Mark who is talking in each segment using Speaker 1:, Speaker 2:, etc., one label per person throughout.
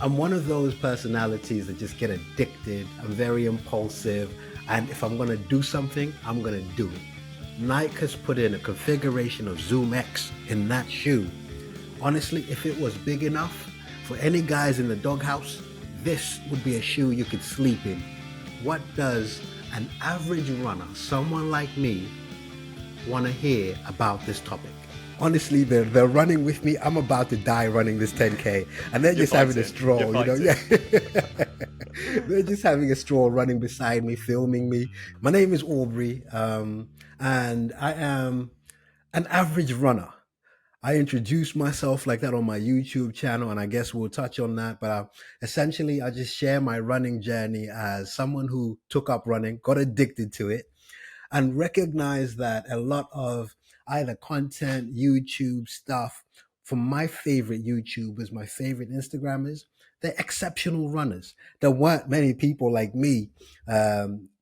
Speaker 1: I'm one of those personalities that just get addicted. I'm very impulsive. And if I'm going to do something, I'm going to do it. Nike has put in a configuration of Zoom X in that shoe. Honestly, if it was big enough for any guys in the doghouse, this would be a shoe you could sleep in. What does an average runner, someone like me, want to hear about this topic? Honestly, they're running with me. I'm about to die running this 10K, and they're
Speaker 2: You're
Speaker 1: just having a
Speaker 2: fighting. You're
Speaker 1: stroll,
Speaker 2: fighting.
Speaker 1: Yeah, they're just having a stroll, running beside me, filming me. My name is Aubrey, and I am an average runner. I introduced myself like that on my YouTube channel, and I guess we'll touch on that. But essentially, I just share my running journey as someone who took up running, got addicted to it, and recognize that a lot of either content, YouTube stuff from my favorite YouTubers, my favorite Instagrammers, they're exceptional runners. There weren't many people like me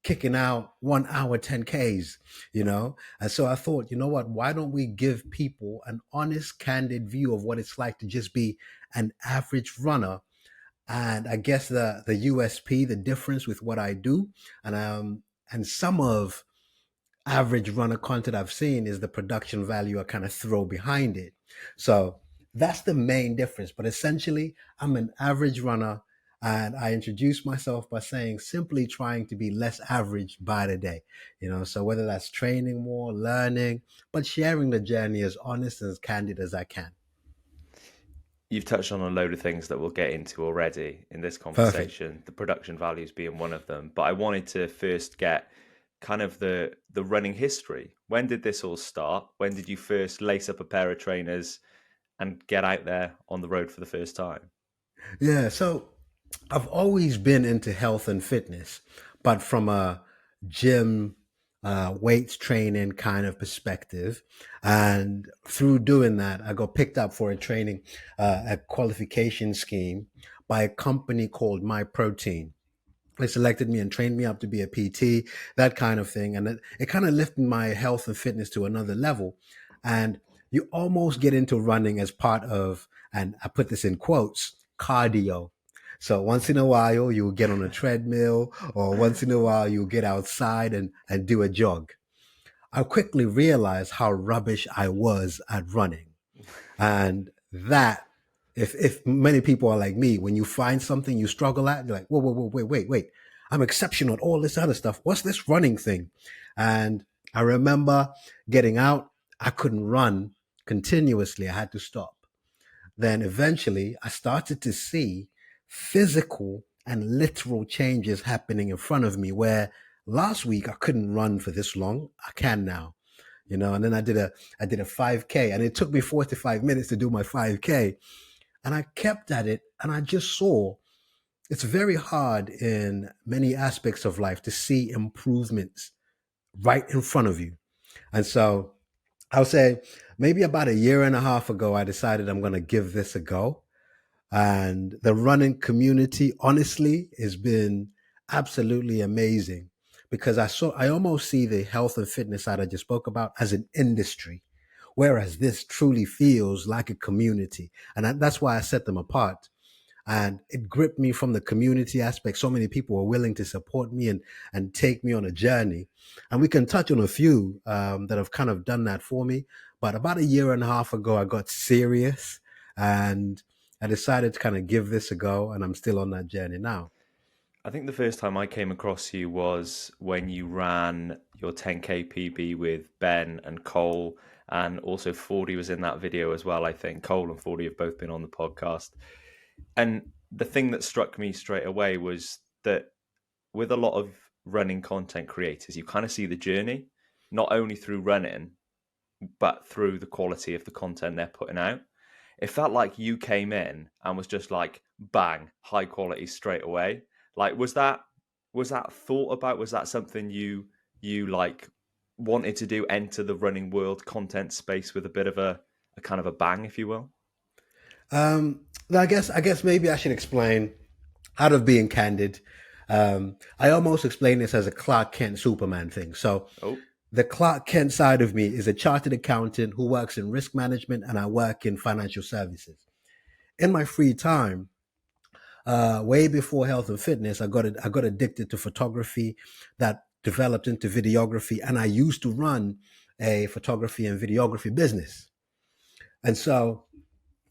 Speaker 1: kicking out 1 hour 10Ks, And so I thought, you know what? Why don't we give people an honest, candid view of what it's like to just be an average runner? And I guess the USP, the difference with what I do, and some of average runner content I've seen is the production value I kind of throw behind it. So that's the main difference. But essentially, I'm an average runner, and I introduce myself by saying simply trying to be less average by the day. So whether that's training more, learning, but sharing the journey as honest and as candid as I can.
Speaker 2: You've touched on a load of things that we'll get into already in this
Speaker 1: Perfect.
Speaker 2: conversation, the production values being one of them. But I wanted to first get kind of the running history. When did this all start? When did you first lace up a pair of trainers and get out there on the road for the first time?
Speaker 1: Yeah. So I've always been into health and fitness, but from a gym, weights training kind of perspective. And through doing that, I got picked up for a qualification scheme by a company called My Protein. They selected me and trained me up to be a PT, that kind of thing. And it kind of lifted my health and fitness to another level. And you almost get into running as part of, and I put this in quotes, cardio. So once in a while, you'll get on a treadmill, or once in a while, you'll get outside and do a jog. I quickly realized how rubbish I was at running. And that, if many people are like me, when you find something you struggle at, you're like, whoa, whoa, whoa, wait. I'm exceptional at all this other stuff. What's this running thing? And I remember getting out, I couldn't run continuously. I had to stop. Then eventually I started to see physical and literal changes happening in front of me where last week I couldn't run for this long. I can now. And then I did a 5K, and it took me 45 minutes to do my 5K, and I kept at it, and I just saw it's very hard in many aspects of life to see improvements right in front of you. And so I'll say maybe about a year and a half ago, I decided I'm going to give this a go. And the running community, honestly, has been absolutely amazing, because I almost see the health and fitness side I just spoke about as an industry, whereas this truly feels like a community. And that's why I set them apart. And it gripped me from the community aspect. So many people were willing to support me and take me on a journey. And we can touch on a few that have kind of done that for me. But about a year and a half ago, I got serious, and I decided to kind of give this a go. And I'm still on that journey now.
Speaker 2: I think the first time I came across you was when you ran your 10K PB with Ben and Cole, and also 40 was in that video as well, I think. Cole and 40 have both been on the podcast. And the thing that struck me straight away was that with a lot of running content creators, you kind of see the journey, not only through running, but through the quality of the content they're putting out. It felt like you came in and was just like, bang, high quality straight away. Like, was that thought about? Was that something you like wanted to do? Enter the running world content space with a bit of a kind of a bang, if you will.
Speaker 1: I guess maybe I should explain, out of being candid. I almost explain this as a Clark Kent Superman thing. So
Speaker 2: Oh,
Speaker 1: the Clark Kent side of me is a chartered accountant who works in risk management, and I work in financial services. In my free time, way before health and fitness, I got addicted to photography, that developed into videography, and I used to run a photography and videography business. And so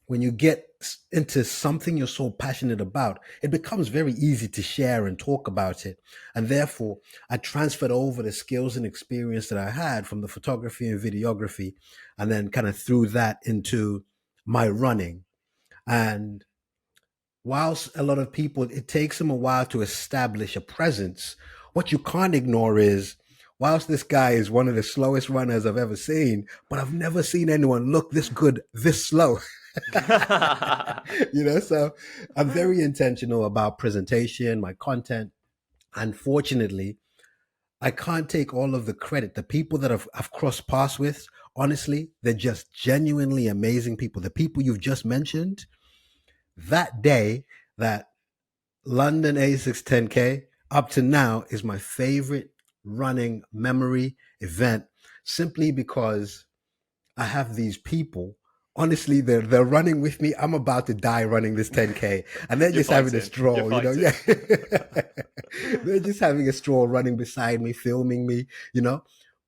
Speaker 1: when you get into something you're so passionate about, it becomes very easy to share and talk about it. And therefore, I transferred over the skills and experience that I had from the photography and videography, and then kind of threw that into my running. And whilst a lot of people, it takes them a while to establish a presence, what you can't ignore is, whilst this guy is one of the slowest runners I've ever seen, but I've never seen anyone look this good this slow. So I'm very intentional about presentation, my content. Unfortunately, I can't take all of the credit. The people that I've crossed paths with, honestly, they're just genuinely amazing people. The people you've just mentioned, that day, that London A6 10K, up to now, is my favorite running memory event, simply because I have these people. Honestly, they're running with me. I'm about to die running this 10K, and they're
Speaker 2: You're
Speaker 1: just having a
Speaker 2: fighting. You're
Speaker 1: stroll.
Speaker 2: fighting.
Speaker 1: Yeah, they're just having a stroll, running beside me, filming me.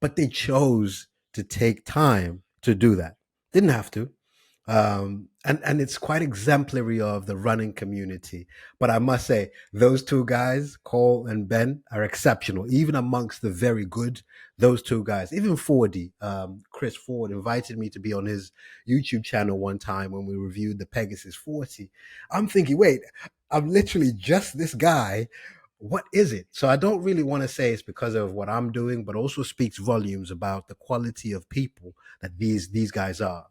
Speaker 1: But they chose to take time to do that. Didn't have to. And it's quite exemplary of the running community. But I must say, those two guys, Cole and Ben, are exceptional. Even amongst the very good, those two guys, even Fordy, Chris Ford, invited me to be on his YouTube channel one time when we reviewed the Pegasus 40. I'm thinking, wait, I'm literally just this guy. What is it? So I don't really want to say it's because of what I'm doing, but also speaks volumes about the quality of people that these guys are.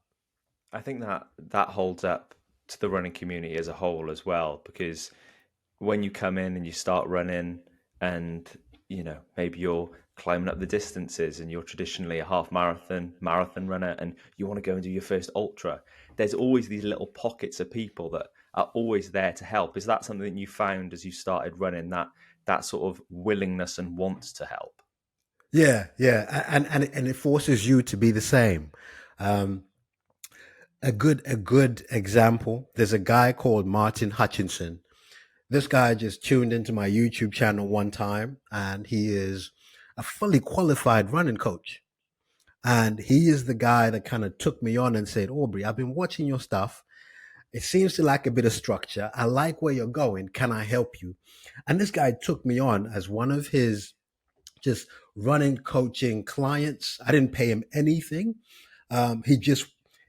Speaker 2: I think that holds up to the running community as a whole as well, because when you come in and you start running, and maybe you're climbing up the distances and you're traditionally a half marathon runner, and you want to go and do your first ultra, there's always these little pockets of people that are always there to help. Is that something that you found as you started running, that sort of willingness and want to help?
Speaker 1: Yeah, yeah, and it forces you to be the same. Um, a good example. There's a guy called Martin Hutchinson. This guy just tuned into my YouTube channel one time, and he is a fully qualified running coach. And he is the guy that kind of took me on and said, Aubrey, I've been watching your stuff. It seems to lack a bit of structure. I like where you're going. Can I help you? And this guy took me on as one of his just running coaching clients. I didn't pay him anything.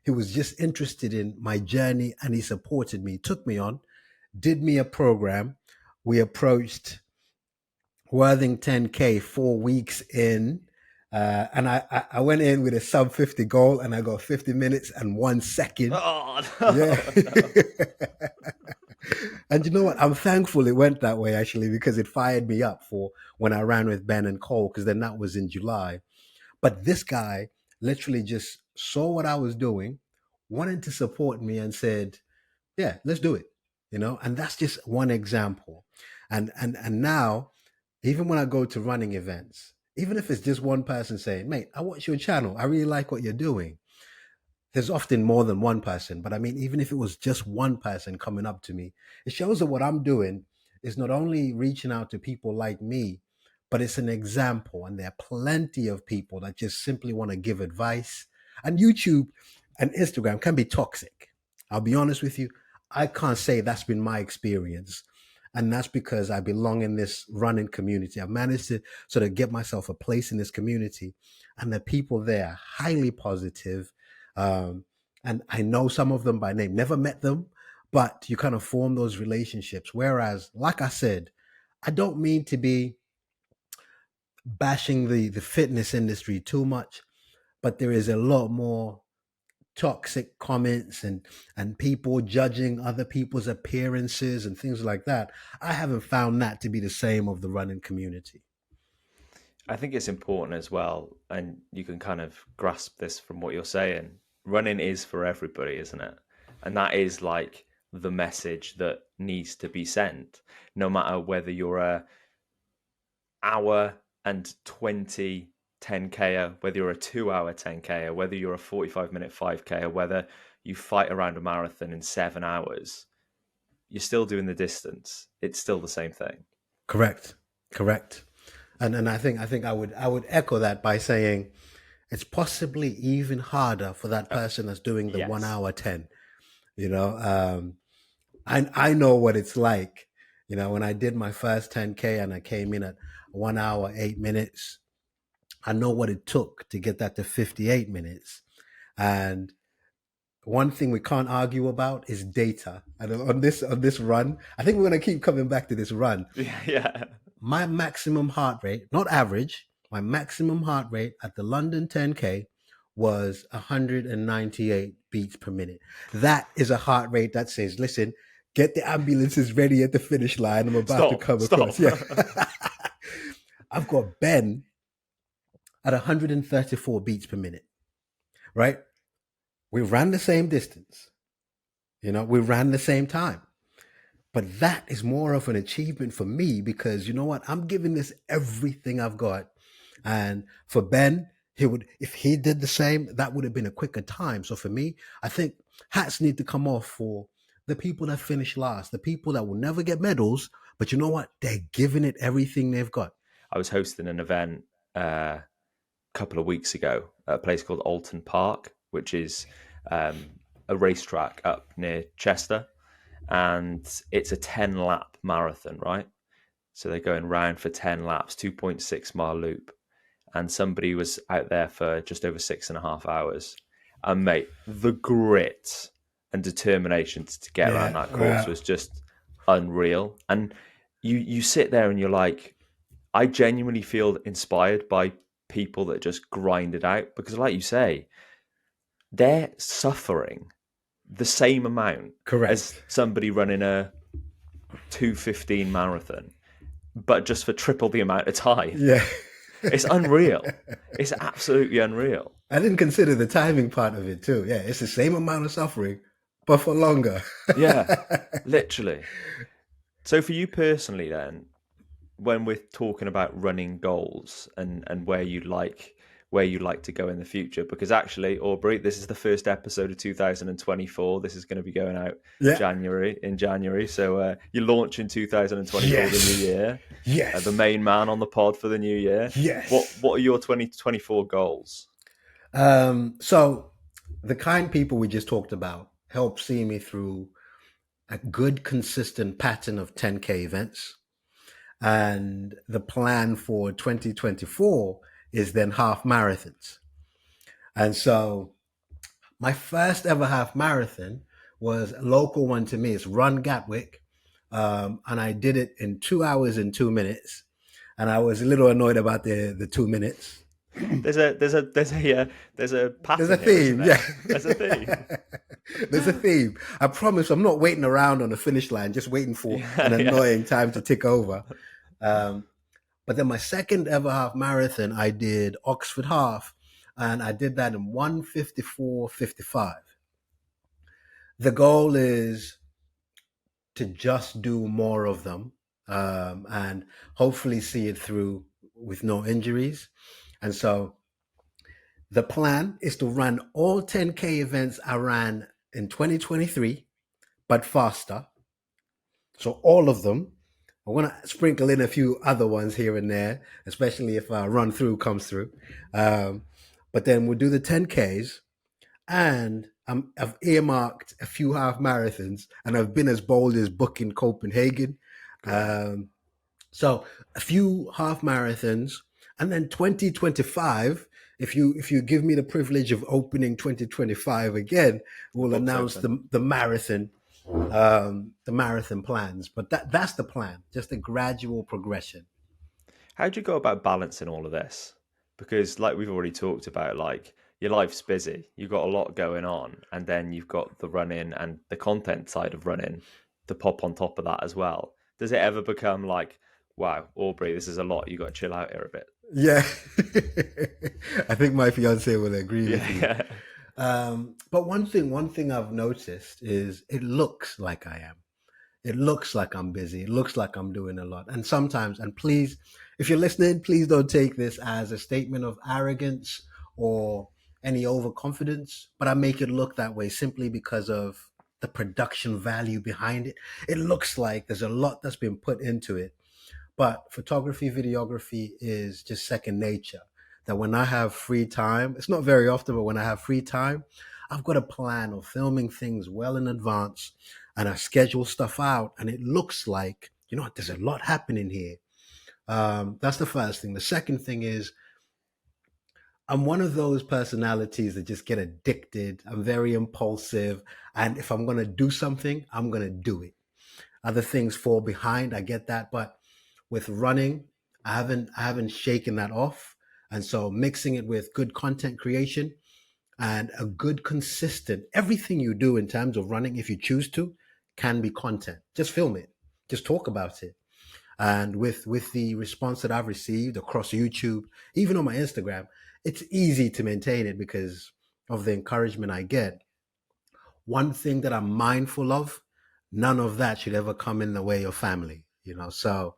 Speaker 1: He was just interested in my journey, and he supported me, took me on, did me a program. We approached Worthing 10K 4 weeks in. And I went in with a sub 50 goal, and I got 50 minutes and 1 second.
Speaker 2: Oh
Speaker 1: Yeah.
Speaker 2: no, no.
Speaker 1: And you know what? I'm thankful it went that way, actually, because it fired me up for when I ran with Ben and Cole, because then that was in July. But this guy literally just saw what I was doing, wanted to support me, and said, yeah, let's do it. And that's just one example. And now, even when I go to running events, even if it's just one person saying, mate, I watch your channel, I really like what you're doing. There's often more than one person, but I mean, even if it was just one person coming up to me, it shows that what I'm doing is not only reaching out to people like me, but it's an example. And there are plenty of people that just simply want to give advice. And YouTube and Instagram can be toxic. I'll be honest with you. I can't say that's been my experience. And that's because I belong in this running community. I've managed to sort of get myself a place in this community, and the people there are highly positive. Um, and I know some of them by name, never met them, but you kind of form those relationships. Whereas, like I said, I don't mean to be bashing the fitness industry too much, but there is a lot more toxic comments and people judging other people's appearances and things like that. I haven't found that to be the same of the running community.
Speaker 2: I think it's important as well, and you can kind of grasp this from what you're saying. Running is for everybody, isn't it? And that is like the message that needs to be sent, no matter whether you're a hour and 20 10K, whether you're a 2 hour 10K, whether you're a 45-minute 5K, or whether you fight around a marathon in 7 hours. you're still doing the distance. It's still the same thing.
Speaker 1: Correct. Correct. And I think I would echo that by saying it's possibly even harder for that person that's doing the one
Speaker 2: Yes.
Speaker 1: hour 10. You know, I know what it's like. You know, when I did my first 10K and I came in at 1 hour, 8 minutes, I know what it took to get that to 58 minutes. And one thing we can't argue about is data. And on this run, I think we're going to keep coming back to this run.
Speaker 2: Yeah.
Speaker 1: My maximum heart rate, not average, my maximum heart rate at the London 10K was 198 beats per minute. That is a heart rate that says, listen, get the ambulances ready at the finish line. I'm about to come
Speaker 2: Stop.
Speaker 1: across. Yeah. I've got Ben at 134 beats per minute, right? We ran the same distance. We ran the same time. But that is more of an achievement for me because you know what? I'm giving this everything I've got. And for Ben, if he did the same, that would have been a quicker time. So for me, I think hats need to come off for the people that finish last, the people that will never get medals, but you know what? They're giving it everything they've got.
Speaker 2: I was hosting an event a couple of weeks ago at a place called Alton Park, which is a racetrack up near Chester. And it's a 10-lap marathon, right? So they're going round for 10 laps, 2.6-mile loop. And somebody was out there for just over 6.5 hours. And mate, the grit and determination to get around that course was just unreal. And you sit there and you're like, I genuinely feel inspired by people that just grind it out. Because like you say, they're suffering the same amount as somebody running a 2:15 marathon, but just for triple the amount of time.
Speaker 1: Yeah.
Speaker 2: It's unreal. It's absolutely unreal.
Speaker 1: I didn't consider the timing part of it too. Yeah, it's the same amount of suffering, but for longer.
Speaker 2: Yeah, literally. So for you personally then, when we're talking about running goals and where you'd like to go in the future, because actually, Aubrey, this is the first episode of 2024. This is going to be going out in January. So you launch in 2024, the new year.
Speaker 1: Yes.
Speaker 2: The main man on the pod for the new year.
Speaker 1: Yes.
Speaker 2: What are your 2024 goals?
Speaker 1: So the kind people we just talked about help see me through a good, consistent pattern of 10K events. And the plan for 2024 is then half marathons. And so my first ever half marathon was a local one to me. It's Run Gatwick. And I did it in 2 hours and 2 minutes. And I was a little annoyed about the 2 minutes.
Speaker 2: There's a pattern.
Speaker 1: There's a
Speaker 2: theme.
Speaker 1: Yeah.
Speaker 2: There's a theme.
Speaker 1: There's a theme. I promise I'm not waiting around on the finish line, just waiting for an annoying time to tick over. But then my second ever half marathon, I did Oxford Half, and I did that in 1:54:55. The goal is to just do more of them and hopefully see it through with no injuries. And so the plan is to run all 10K events I ran in 2023, but faster. So all of them. I want to sprinkle in a few other ones here and there, especially if RunThrough comes through. But then we'll do the 10Ks, and I've earmarked a few half marathons, and I've been as bold as booking Copenhagen. So a few half marathons, and then 2025. If you give me the privilege of opening 2025 again, we'll announce the marathon. The marathon plans, but that's the plan, just a gradual progression.
Speaker 2: How do you go about balancing all of this? Because like we've already talked about, like your life's busy, you've got a lot going on, and then you've got the running and the content side of running to pop on top of that as well. Does it ever become like, wow, Aubrey, this is a lot, you got to chill out here a bit?
Speaker 1: Yeah. I think my fiance will agree with you. Yeah. But one thing I've noticed is it looks like I am. It looks like I'm busy. It looks like I'm doing a lot. And sometimes, and please, if you're listening, please don't take this as a statement of arrogance or any overconfidence, but I make it look that way simply because of the production value behind it. It looks like there's a lot that's been put into it, but photography, videography is just second nature. That when I have free time, it's not very often, but when I have free time, I've got a plan of filming things well in advance, and I schedule stuff out, and it looks like, there's a lot happening here. That's the first thing. The second thing is, I'm one of those personalities that just get addicted. I'm very impulsive. And if I'm going to do something, I'm going to do it. Other things fall behind. I get that. But with running, I haven't shaken that off. And so mixing it with good content creation and a good consistent, everything you do in terms of running, if you choose to, can be content. Just film it. Just talk about it. And with the response that I've received across YouTube, even on my Instagram, it's easy to maintain it because of the encouragement I get. One thing that I'm mindful of, none of that should ever come in the way of family. So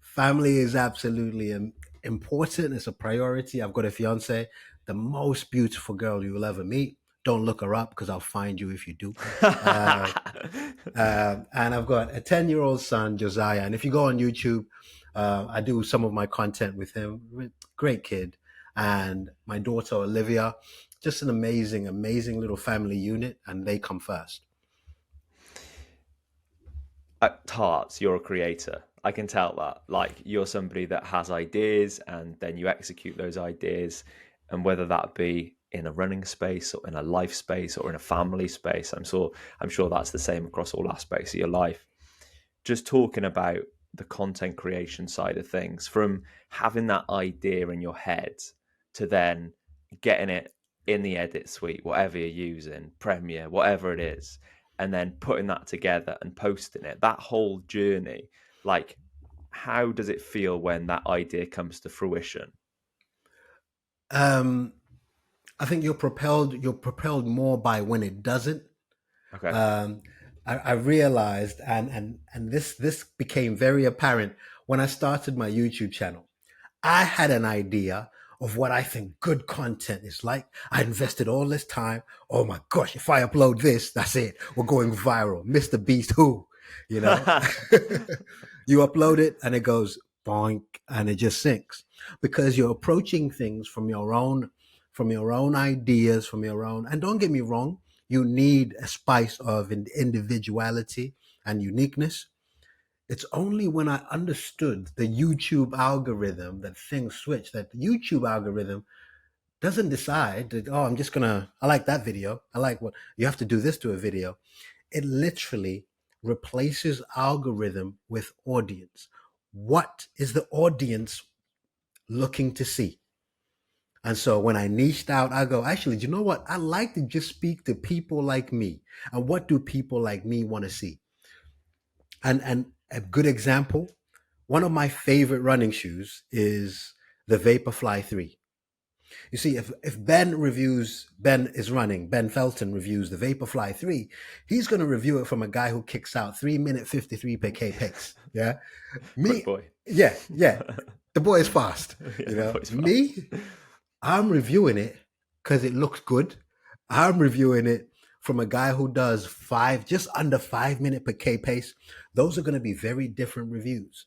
Speaker 1: family is absolutely important. It's a priority. I've got a fiance, the most beautiful girl you will ever meet. Don't look her up because I'll find you if you do. Uh, and I've got a 10-year-old son, Josiah. And if you go on YouTube, I do some of my content with him. Great kid. And my daughter, Olivia, just an amazing, amazing little family unit. And they come first.
Speaker 2: At heart, you're a creator. I can tell that. Like, you're somebody that has ideas and then you execute those ideas. And whether that be in a running space or in a life space or in a family space, I'm sure that's the same across all aspects of your life. Just talking about the content creation side of things, from having that idea in your head to then getting it in the edit suite, whatever you're using, Premiere, whatever it is, and then putting that together and posting it, that whole journey, like, how does it feel when that idea comes to fruition?
Speaker 1: Um, I think you're propelled more by when it doesn't.
Speaker 2: Okay.
Speaker 1: um, I realized, and this became very apparent when I started my YouTube channel. I had an idea of what I think good content is like. I invested all this time. Oh my gosh, if I upload this, that's it. We're going viral. Mr. Beast, who? You know, you upload it and it goes boink and it just sinks because you're approaching things from your own ideas, and don't get me wrong, you need a spice of individuality and uniqueness. It's only when I understood the YouTube algorithm that things switch, that the YouTube algorithm doesn't decide that, oh, I like that video. I like what you have to do this to a video. It literally replaces algorithm with audience. What is the audience looking to see? And so when I niched out, I go, actually, do you know what? I like to just speak to people like me. And what do people like me want to see? And a good example, one of my favorite running shoes is the Vaporfly 3. You see, if Ben is running, Ben Felton reviews the Vaporfly 3, he's going to review it from a guy who kicks out 3 minute 53 per K pace. Yeah.
Speaker 2: Quick
Speaker 1: Me,
Speaker 2: boy.
Speaker 1: yeah, yeah. The boy is fast.
Speaker 2: Yeah, the boy's
Speaker 1: Me,
Speaker 2: fast.
Speaker 1: I'm reviewing it because it looks good. I'm reviewing it from a guy who does just under 5 minute per K pace. Those are going to be very different reviews.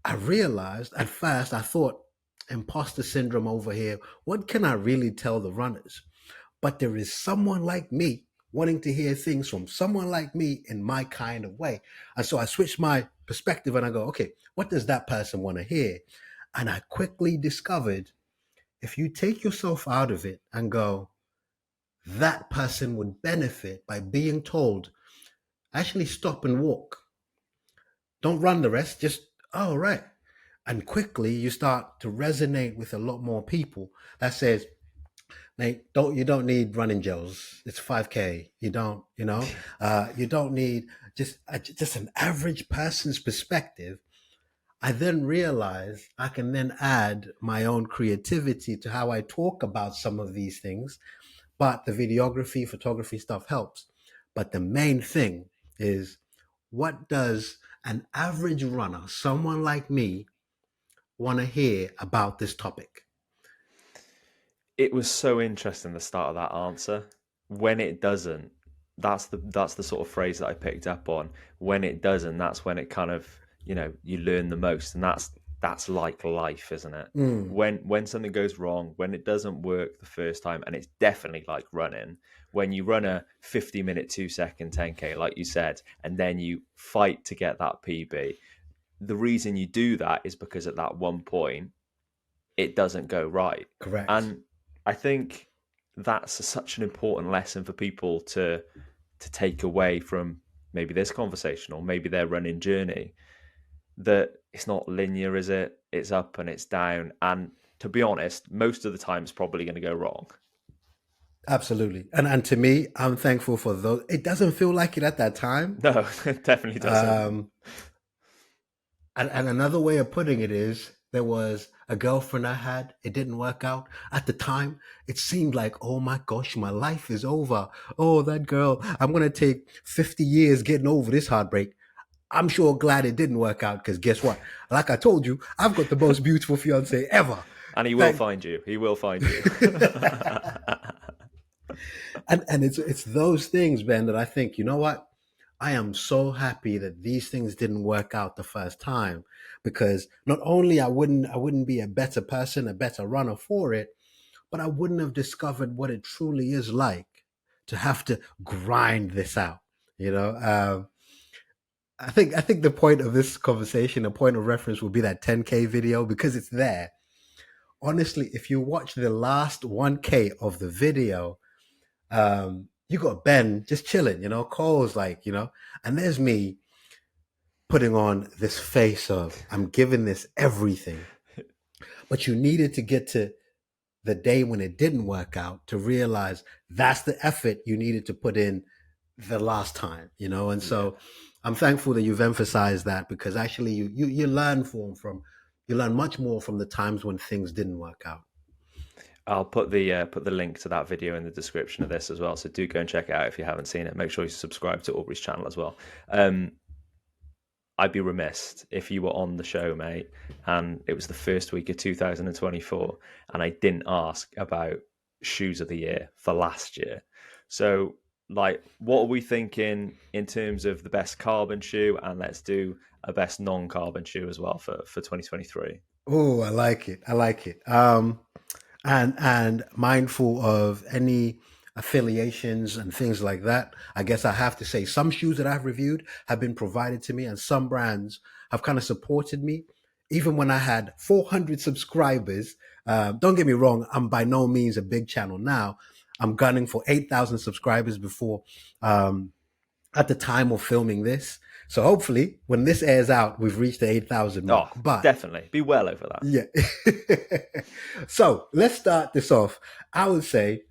Speaker 1: I realized at first, I thought imposter syndrome over here. What can I really tell the runners? But there is someone like me wanting to hear things from someone like me in my kind of way. And so I switched my perspective and I go, okay, what does that person want to hear? And I quickly discovered, if you take yourself out of it and go, that person would benefit by being told, actually stop and walk. Don't run the rest. Just, oh, right. And quickly you start to resonate with a lot more people that says, mate, you don't need running gels. It's 5K. You don't need just an average person's perspective. I then realize I can then add my own creativity to how I talk about some of these things. But the videography, photography stuff helps. But the main thing is, what does an average runner, someone like me, want to hear about this topic?
Speaker 2: It was so interesting, the start of that answer. When it doesn't, that's the sort of phrase that I picked up on. When it doesn't, that's when it kind of, you learn the most, and that's like life, isn't it?
Speaker 1: Mm,
Speaker 2: When something goes wrong, when it doesn't work the first time, and it's definitely like running. When you run a 50-minute 2-second 10K, like you said, and then you fight to get that PB, the reason you do that is because at that one point it doesn't go right.
Speaker 1: correct.
Speaker 2: And I think that's such an important lesson for people to take away from maybe this conversation or maybe their running journey, that it's not linear, is it? It's up and it's down. And to be honest, most of the time it's probably going to go wrong.
Speaker 1: Absolutely. And to me, I'm thankful for those. It doesn't feel like it at that time.
Speaker 2: No, it definitely doesn't.
Speaker 1: Um, and another way of putting it is there was a girlfriend I had. It didn't work out. At the time, it seemed like, oh my gosh, my life is over. Oh, that girl, I'm going to take 50 years getting over this heartbreak. I'm sure glad it didn't work out because guess what? Like I told you, I've got the most beautiful fiance ever.
Speaker 2: And he will
Speaker 1: Thank-
Speaker 2: find you. He will find you.
Speaker 1: and it's those things, Ben, that I think, you know what? I am so happy that these things didn't work out the first time, because not only I wouldn't be a better person, a better runner for it, but I wouldn't have discovered what it truly is like to have to grind this out. You know, I think the point of this conversation, a point of reference, will be that 10K video because it's there. Honestly, if you watch the last 1K of the video, you got Ben just chilling, Cole's like, and there's me putting on this face of I'm giving this everything. But you needed to get to the day when it didn't work out to realize that's the effort you needed to put in the last time, and so I'm thankful that you've emphasized that, because actually you learn you learn much more from the times when things didn't work out.
Speaker 2: I'll put the link to that video in the description of this as well. So do go and check it out if you haven't seen it. Make sure you subscribe to Aubrey's channel as well. I'd be remiss if you were on the show, mate, and it was the first week of 2024, and I didn't ask about shoes of the year for last year. So, like, what are we thinking in terms of the best carbon shoe? And let's do a best non-carbon shoe as well for 2023.
Speaker 1: Oh, I like it. I like it. And mindful of any affiliations and things like that, I guess I have to say some shoes that I've reviewed have been provided to me, and some brands have kind of supported me even when I had 400 subscribers. Don't get me wrong, I'm by no means a big channel now. I'm gunning for 8,000 subscribers before at the time of filming this. So hopefully when this airs out, we've reached the 8,000 mark. But
Speaker 2: definitely be well over that.
Speaker 1: Yeah. So let's start this off. I would say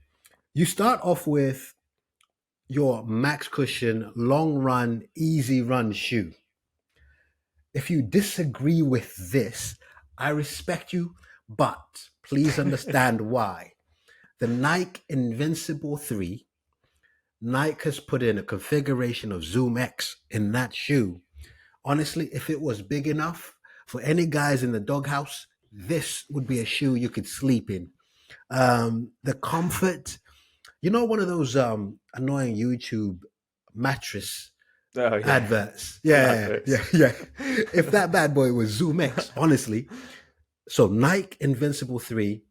Speaker 1: you start off with your Max Cushion long run, easy run shoe. If you disagree with this, I respect you, but please understand why. The Nike Invincible 3, Nike has put in a configuration of Zoom X in that shoe. Honestly, if it was big enough for any guys in the doghouse, this would be a shoe you could sleep in. The comfort, one of those annoying YouTube mattress adverts. Yeah. If that bad boy was Zoom X, honestly. So Nike Invincible 3,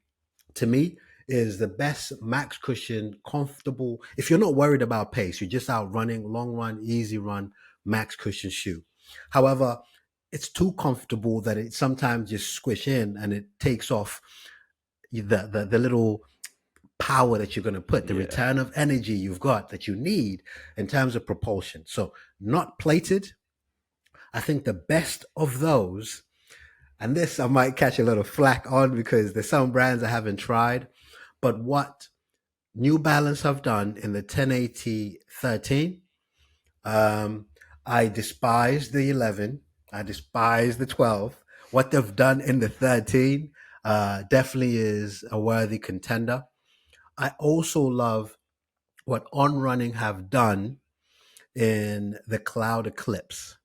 Speaker 1: to me, is the best max cushion, comfortable. If you're not worried about pace, you're just out running, long run, easy run, max cushion shoe. However, it's too comfortable that it sometimes just squish in and it takes off the little power that you're going to put, the return of energy you've got that you need in terms of propulsion. So not plated. I think the best of those, and this I might catch a little flack on because there's some brands I haven't tried, but what New Balance have done in the 1080 13, I despise the 11. I despise the 12. What they've done in the 13 definitely is a worthy contender. I also love what On Running have done in the Cloud Eclipse.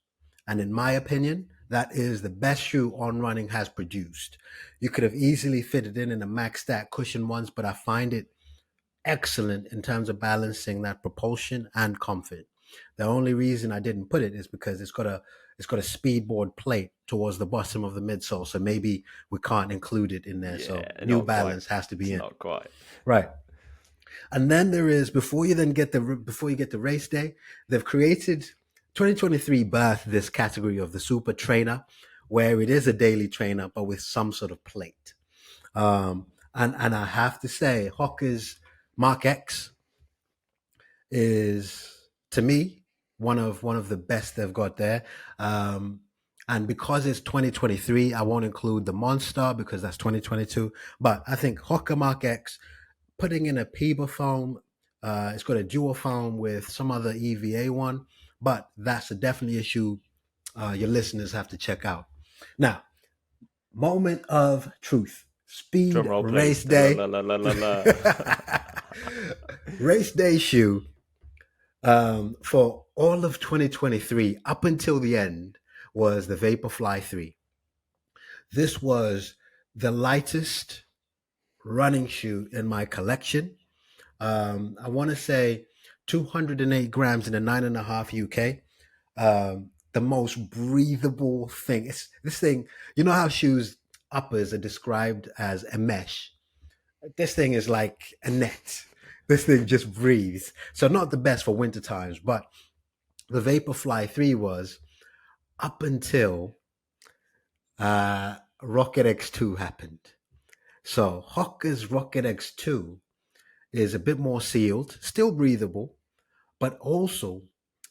Speaker 1: And in my opinion, that is the best shoe On Running has produced. You could have easily fitted in a max stack cushion once, but I find it excellent in terms of balancing that propulsion and comfort. The only reason I didn't put it is because it's got a speedboard plate towards the bottom of the midsole, so maybe we can't include it in there.
Speaker 2: Yeah,
Speaker 1: So New
Speaker 2: not quite.
Speaker 1: Balance has to
Speaker 2: It's
Speaker 1: be in.
Speaker 2: not quite.
Speaker 1: Right. And then there is before you get to race day, they've created 2023 birth this category of the super trainer, where it is a daily trainer but with some sort of plate. And I have to say, Hawker's Mark X is, to me, one of the best they've got there. Um, and because it's 2023, I won't include the Monster because that's 2022. But I think Hawker Mark X, putting in a PEBA foam, it's got a dual foam with some other EVA one, but that's a definitely issue your listeners have to check out. Now, moment of truth.
Speaker 2: Drum
Speaker 1: Speed
Speaker 2: roll,
Speaker 1: race
Speaker 2: please. La,
Speaker 1: day.
Speaker 2: la, la, la, la, la.
Speaker 1: Race day shoe for all of 2023 up until the end was the Vaporfly 3. This was the lightest running shoe in my collection. I want to say 208 grams in a 9.5 UK. The most breathable thing. It's this thing. You know how shoes uppers are described as a mesh. This thing is like a net. This thing just breathes. So not the best for winter times, but the Vaporfly 3 was up until Rocket X2 happened. So Hawker's Rocket X2 is a bit more sealed, still breathable, but also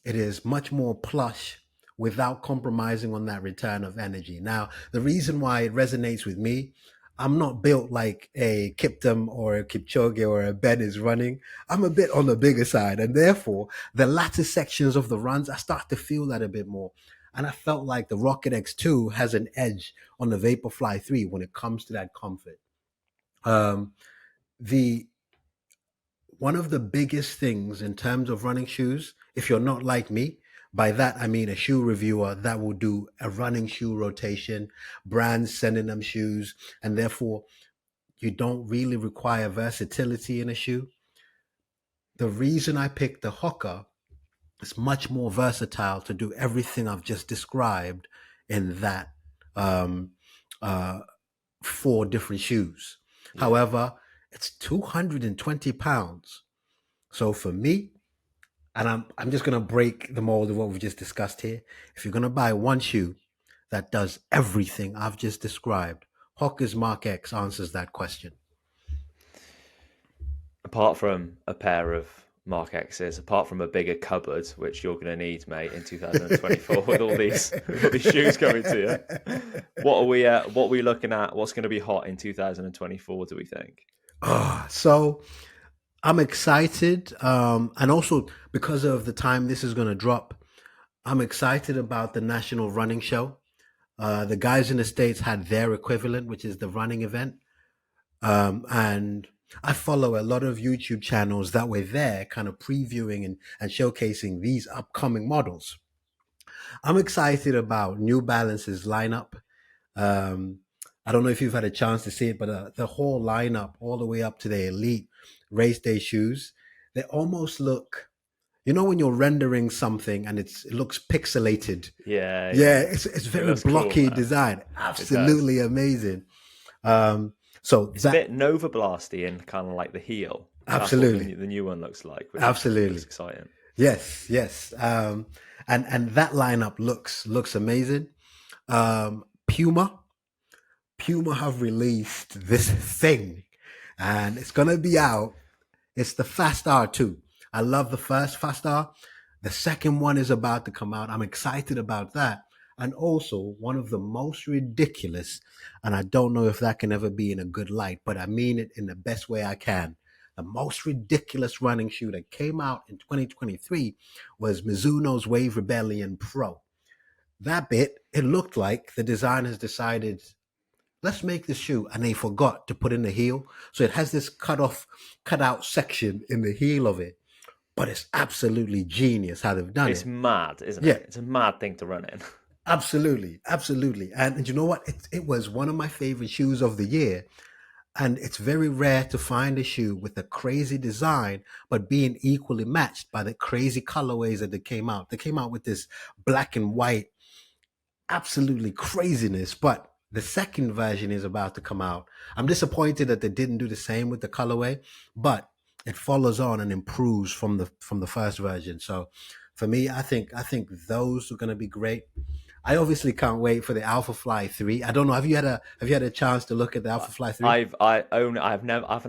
Speaker 1: it is much more plush without compromising on that return of energy. Now, the reason why it resonates with me, I'm not built like a Kiptum or a Kipchoge or a Ben is running. I'm a bit on the bigger side, and therefore the latter sections of the runs, I start to feel that a bit more. And I felt like the Rocket X2 has an edge on the Vaporfly 3 when it comes to that comfort. Um, the One of the biggest things in terms of running shoes, if you're not like me, by that I mean a shoe reviewer that will do a running shoe rotation, brands sending them shoes, and therefore you don't really require versatility in a shoe. The reason I picked the Hoka is much more versatile to do everything I've just described in that um, uh, four different shoes.
Speaker 2: Yeah.
Speaker 1: However, it's 220 pounds. So for me, and I'm just gonna break the mold of what we've just discussed here. If you're gonna buy one shoe that does everything I've just described, Hawker's Mark X answers that question.
Speaker 2: Apart from a pair of Mark X's, apart from a bigger cupboard, which you're going to need, mate, in 2024 with all these shoes coming to you, what are we looking at? What's going to be hot in 2024? Do we think?
Speaker 1: So I'm excited, and also because of the time this is gonna drop, I'm excited about the National Running Show. The guys in the States had their equivalent, which is the running event. And I follow a lot of YouTube channels that were there kind of previewing and showcasing these upcoming models. I'm excited about New Balance's lineup. Um, I don't know if you've had a chance to see it, but the whole lineup, all the way up to the elite race day shoes, they almost look, when you're rendering something and it looks pixelated.
Speaker 2: Yeah,
Speaker 1: Yeah, it's
Speaker 2: it
Speaker 1: very
Speaker 2: looks cool,
Speaker 1: blocky
Speaker 2: man.
Speaker 1: design.
Speaker 2: It does.
Speaker 1: Absolutely amazing. So
Speaker 2: It's a
Speaker 1: that
Speaker 2: bit Nova Blasty in kind of like the heel. That's what
Speaker 1: absolutely,
Speaker 2: the new one looks like, which looks
Speaker 1: absolutely,
Speaker 2: exciting.
Speaker 1: yes, yes. And that lineup looks amazing. Puma have released this thing, and it's gonna be out. It's the Fast R2. I love the first Fast R. The second one is about to come out. I'm excited about that. And also one of the most ridiculous, and I don't know if that can ever be in a good light, but I mean it in the best way I can. The most ridiculous running shoe that came out in 2023 was Mizuno's Wave Rebellion Pro. That bit, it looked like the designers decided, let's make the shoe, and they forgot to put in the heel. So it has this cut out section in the heel of it. But it's absolutely genius how they've done
Speaker 2: It's
Speaker 1: it.
Speaker 2: mad, isn't
Speaker 1: Yeah,
Speaker 2: it? It's a mad thing to run in.
Speaker 1: absolutely, absolutely. And you know what? It was one of my favorite shoes of the year. And it's very rare to find a shoe with a crazy design, but being equally matched by the crazy colorways that they came out. They came out with this black and white, absolutely craziness. But the second version is about to come out. I'm disappointed that they didn't do the same with the colorway, but it follows on and improves from the first version. So for me, I think those are going to be great. I obviously can't wait for the Alpha Fly 3. I don't know. Have you had a chance to look at the Alpha Fly 3?
Speaker 2: I haven't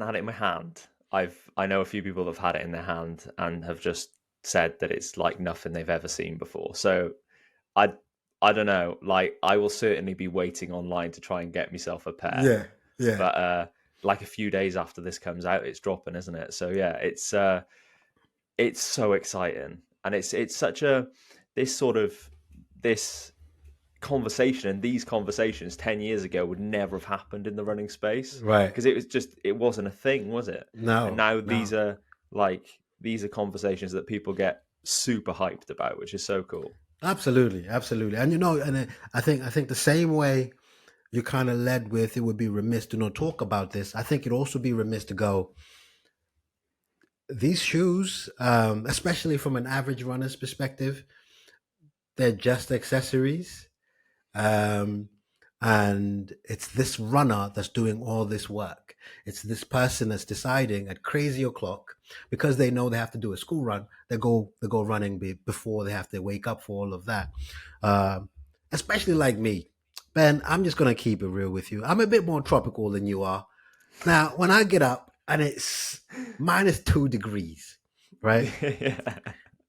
Speaker 2: had it in my hand. I know a few people that have had it in their hand and have just said that it's like nothing they've ever seen before. So I I don't know. Like I will certainly be waiting online to try and get myself a pair.
Speaker 1: Yeah, yeah.
Speaker 2: But like a few days after this comes out, it's dropping, isn't it? So yeah, it's so exciting, and it's such a this sort of this conversation and these conversations 10 years ago would never have happened in the running space
Speaker 1: Right.
Speaker 2: because it wasn't a thing, was it? And
Speaker 1: No,
Speaker 2: now
Speaker 1: no.
Speaker 2: these are conversations that people get super hyped about, which is so cool.
Speaker 1: Absolutely, absolutely. And I think the same way you kind of led with it would be remiss to not talk about this. I think it'd also be remiss to go these shoes, especially from an average runner's perspective, they're just accessories. Um, and it's this runner that's doing all this work. It's this person that's deciding at crazy o'clock because they know they have to do a school run. They go running before they have to wake up for all of that. Um, Especially like me, Ben. I'm just gonna keep it real with you. I'm a bit more tropical than you are. Now, when I get up and it's -2 degrees, right?
Speaker 2: Yeah.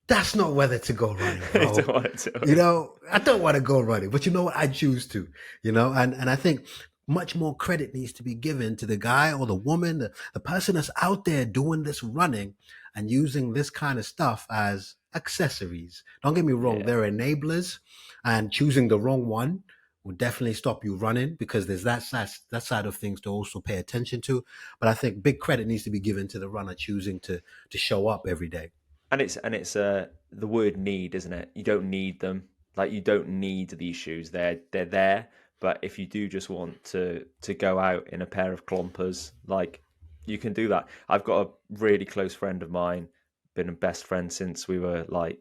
Speaker 1: That's not weather to go running,
Speaker 2: I don't
Speaker 1: bro.
Speaker 2: want to.
Speaker 1: I don't want to go running, but you know what? I choose to, and I think much more credit needs to be given to the guy or the woman, the person that's out there doing this running and using this kind of stuff as accessories. Don't get me wrong,
Speaker 2: Yeah.
Speaker 1: they're enablers, and choosing the wrong one will definitely stop you running because there's that side of things to also pay attention to. But I think big credit needs to be given to the runner choosing to show up every day.
Speaker 2: And it's the word need, isn't it? You don't need them. Like you don't need these shoes. They're there. But if you do just want to go out in a pair of clompers, like you can do that. I've got a really close friend of mine, been a best friend since we were like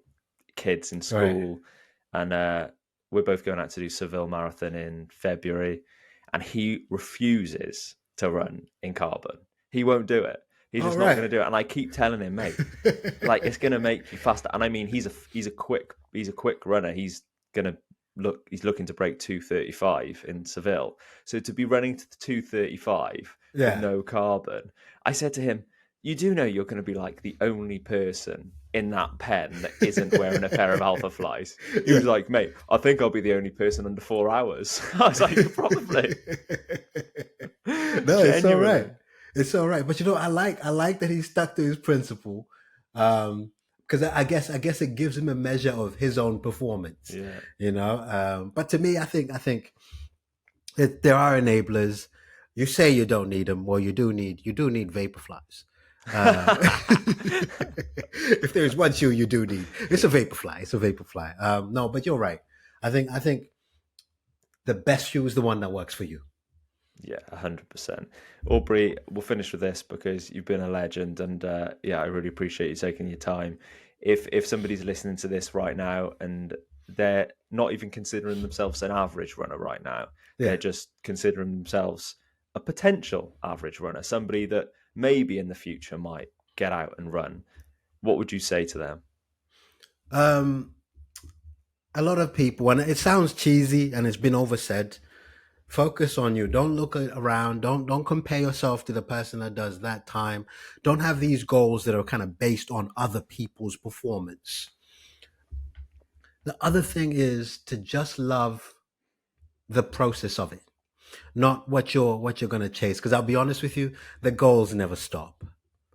Speaker 2: kids in
Speaker 1: Right.
Speaker 2: school, and we're both going out to do Seville Marathon in February, and he refuses to run in carbon. He won't do it. He's
Speaker 1: All
Speaker 2: just not
Speaker 1: right.
Speaker 2: going to do it. And I keep telling him, mate, like it's going to make you faster. And I mean, he's a quick runner. He's looking to break 2:35 in Seville. So to be running to 2:35 with
Speaker 1: Yeah.
Speaker 2: no carbon, I said to him, you do know you're going to be like the only person in that pen that isn't wearing a pair of Alpha Flies. He
Speaker 1: Yeah.
Speaker 2: was like, mate, I think I'll be the only person under 4 hours. I was like, probably.
Speaker 1: No, it's all right.
Speaker 2: Genuinely.
Speaker 1: It's all right. But I like that he stuck to his principle. Because I guess it gives him a measure of his own performance.
Speaker 2: Yeah.
Speaker 1: But to me, I think there are enablers. You say you don't need them, well, you do need vaporflies. Uh, if there's one shoe you do need, it's a vaporfly. It's a vaporfly. No, but you're right. I think the best shoe is the one that works for you.
Speaker 2: Yeah, 100%. Aubrey, we'll finish with this because you've been a legend, and yeah, I really appreciate you taking your time. If somebody's listening to this right now and they're not even considering themselves an average runner right now, they're
Speaker 1: Yeah.
Speaker 2: just considering themselves a potential average runner, somebody that maybe in the future might get out and run. What would you say to them?
Speaker 1: Um, a lot of people, and it sounds cheesy and it's been oversaid. Focus on you. Don't look around. Don't compare yourself to the person that does that time. Don't have these goals that are kind of based on other people's performance. The other thing is to just love the process of it, not what you're gonna chase. Because I'll be honest with you, the goals never stop.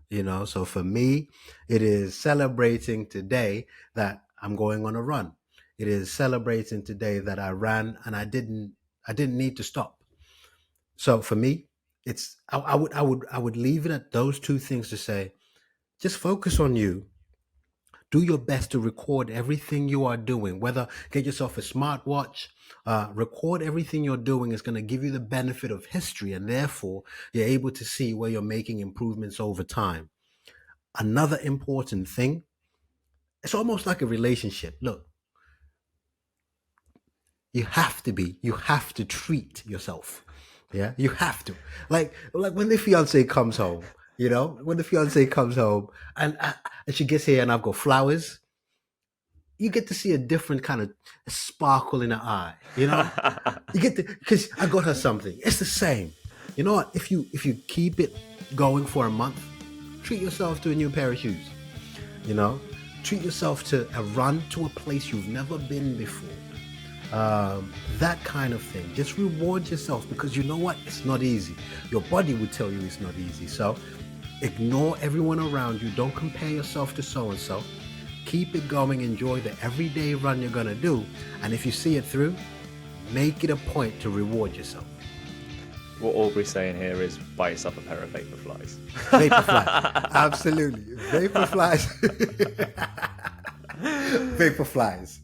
Speaker 1: So for me, it is celebrating today that I'm going on a run. It is celebrating today that I ran and I didn't need to stop. So for me, I would leave it at those two things to say, just focus on you. Do your best to record everything you are doing, whether get yourself a smartwatch, record everything you're doing. Is going to give you the benefit of history, and therefore you're able to see where you're making improvements over time. Another important thing, it's almost like a relationship. Look, you have to treat yourself. Yeah, you have to. Like when the fiance comes home, when the fiance comes home and she gets here and I've got flowers, you get to see a different kind of sparkle in her eye. You get to, because I got her something. It's the same. You know what? If you keep it going for a month, treat yourself to a new pair of shoes. Treat yourself to a run to a place you've never been before. That kind of thing. Just reward yourself, because you know what? It's not easy. Your body would tell you it's not easy. So ignore everyone around you. Don't compare yourself to so-and-so. Keep it going. Enjoy the everyday run you're going to do. And if you see it through, make it a point to reward yourself.
Speaker 2: What Aubrey's saying here is buy yourself a pair of Vaporflies.
Speaker 1: Vaporflies. Absolutely. Vaporflies. Vaporflies.